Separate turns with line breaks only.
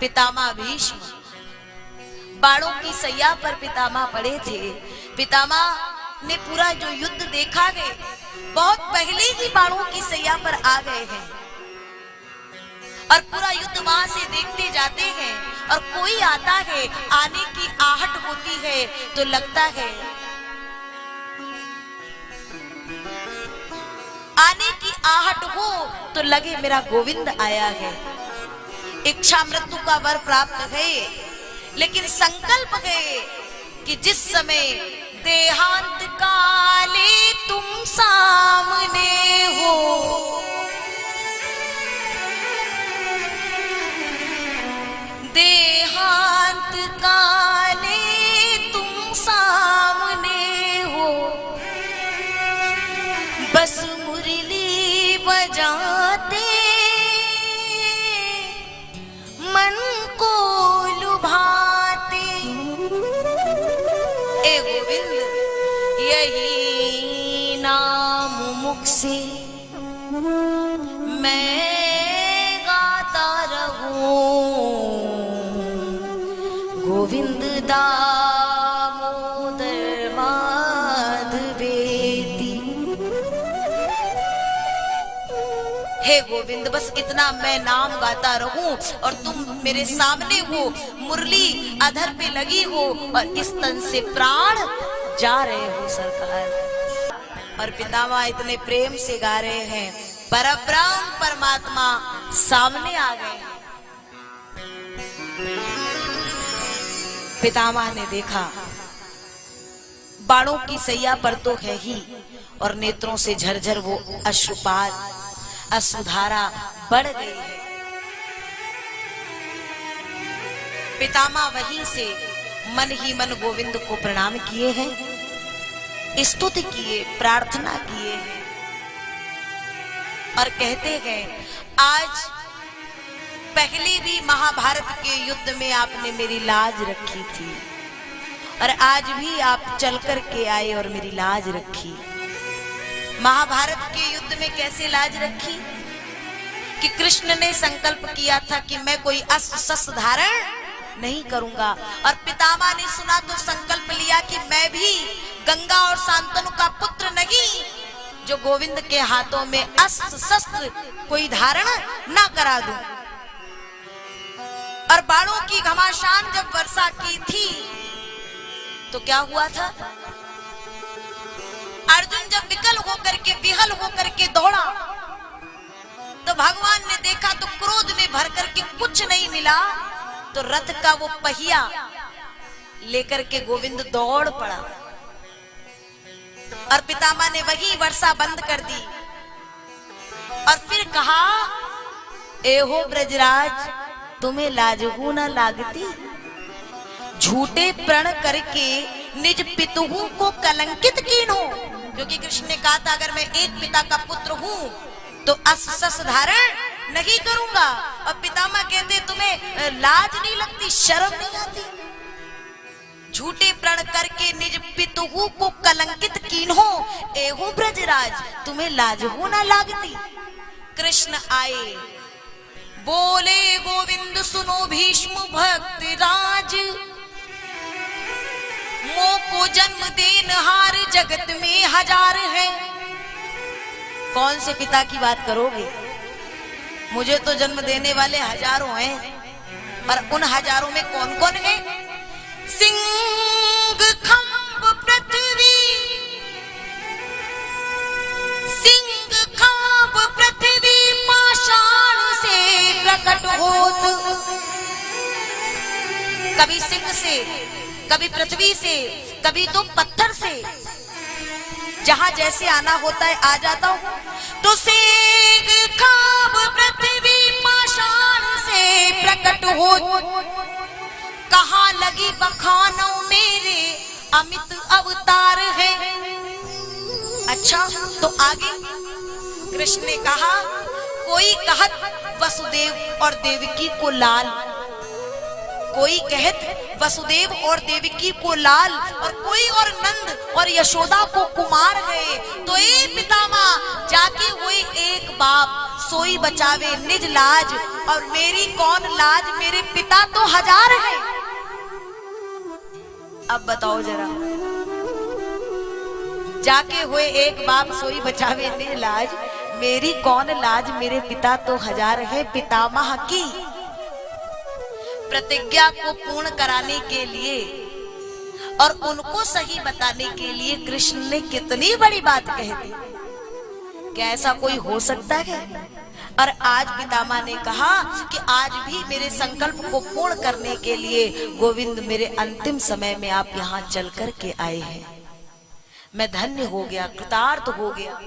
पितामह भीष्म बाणों की सैया पर पितामह पड़े थे। पितामह ने पूरा जो युद्ध देखा है, बहुत पहले ही बाणों की सैया पर आ गए हैं और पूरा युद्ध वहां से देखते जाते हैं। और कोई आता है, आने की आहट होती है तो लगता है, आने की आहट हो तो लगे मेरा गोविंद आया है। इच्छा मृत्यु का वर प्राप्त है, लेकिन संकल्प है कि जिस समय देहांत काले तुम सामने हो, देहांत काले तुम सामने हो, बस मुरली बजाते मन को लुभाते। ए गोविंद, यही नाम मुख से मैं गाता रहूं, गोविंद दामोदर माधवेति। हे गोविंद, बस इतना मैं नाम गाता रहूं और तुम मेरे सामने हो, मुरली अधर पे लगी हो और इस तन से प्राण जा रहे हो सरकार। और पितामह इतने प्रेम से गा रहे हैं, परब्रह्म परमात्मा सामने आ गए। पितामह ने देखा बाणों की सैया पर तो है ही, और नेत्रों से झरझर वो अश्रुपात अश्रुधारा बढ़ गई है। पितामह वहीं से मन ही मन गोविंद को प्रणाम किए हैं, स्तुति किए, प्रार्थना किए हैं और कहते हैं, आज पहले भी महाभारत के युद्ध में आपने मेरी लाज रखी थी और आज भी आप चल कर के आए और मेरी लाज रखी। महाभारत के युद्ध में कैसे लाज रखी कि कृष्ण ने संकल्प किया था कि मैं कोई अस्त्र शस्त्र धारण नहीं करूंगा, और पितामह ने सुना तो संकल्प लिया कि मैं भी गंगा और शांतनु का पुत्र नहीं, जो गोविंद के हाथों में अस्त्र शस्त्र कोई धारण ना करा दूं। और बाणों की घमासान जब वर्षा की थी तो क्या हुआ था, अर्जुन जब विकल होकर के विहल होकर के दौड़ा तो भगवान ने देखा तो क्रोध में भर करके कुछ नहीं मिला, तो रथ का वो पहिया लेकर के गोविंद दौड़ पड़ा और पितामह ने वही वर्षा बंद कर दी और फिर कहा, एहो ब्रजराज, तुम्हें लाजहू न लागती, झूठे प्रण करके निज पितुहू को कलंकित कीनो। क्योंकि कृष्ण ने कहा था, अगर मैं एक पिता का पुत्र हूं तो अस्त्र शस्त्र धारण नहीं करूंगा। और पितामह कहते, तुम्हें लाज नहीं लगती, शर्म नहीं आती, झूठे प्रण करके निज पितुहू को कलंकित कीन्हो, एहो ब्रजराज, तुम्हें लाजहू न लागती। कृष्ण आए, बोले, गोविंद सुनो भीष्म भक्त राज, मोह को जन्म देनहार जगत में हजार है। कौन से पिता की बात करोगे, मुझे तो जन्म देने वाले हजारों हैं, और उन हजारों में कौन कौन है, सिंह खंभ पृथ्वी, सिंह खंभ पृथ्वी पाषाण से प्रकट होत। कभी सिंह से, कभी पृथ्वी से, कभी तो पत्थर से, जहां जैसे आना होता है आ जाता हूं। तो सिंह खंभ पृथ्वी पाषाण से प्रकट होत, कहां लगी बखानों मेरे अमित अवतार है। अच्छा, तो आगे कृष्ण ने कहा, कोई कहत वसुदेव और देवकी को लाल, कोई कहत वसुदेव और देवकी को लाल, और कोई और नंद और यशोदा को कुमार है। तो ए पितामह, जाके हुए एक बाप सोई बचावे निज लाज, और मेरी कौन लाज, मेरे पिता तो 1000 है। अब बताओ जरा, जाके हुए एक बाप सोई बचावे निज लाज, मेरी कौन लाज, मेरे पिता तो 1000 है। पितामह की प्रतिज्ञा को पूर्ण कराने के लिए और उनको सही बताने के लिए कृष्ण ने कितनी बड़ी बात कह दी। क्या ऐसा कोई हो सकता है? और आज पितामह ने कहा कि आज भी मेरे संकल्प को पूर्ण करने के लिए गोविंद मेरे अंतिम समय में आप यहाँ चल कर के आए हैं। मैं धन्य हो गया, कृतार्थ हो गया।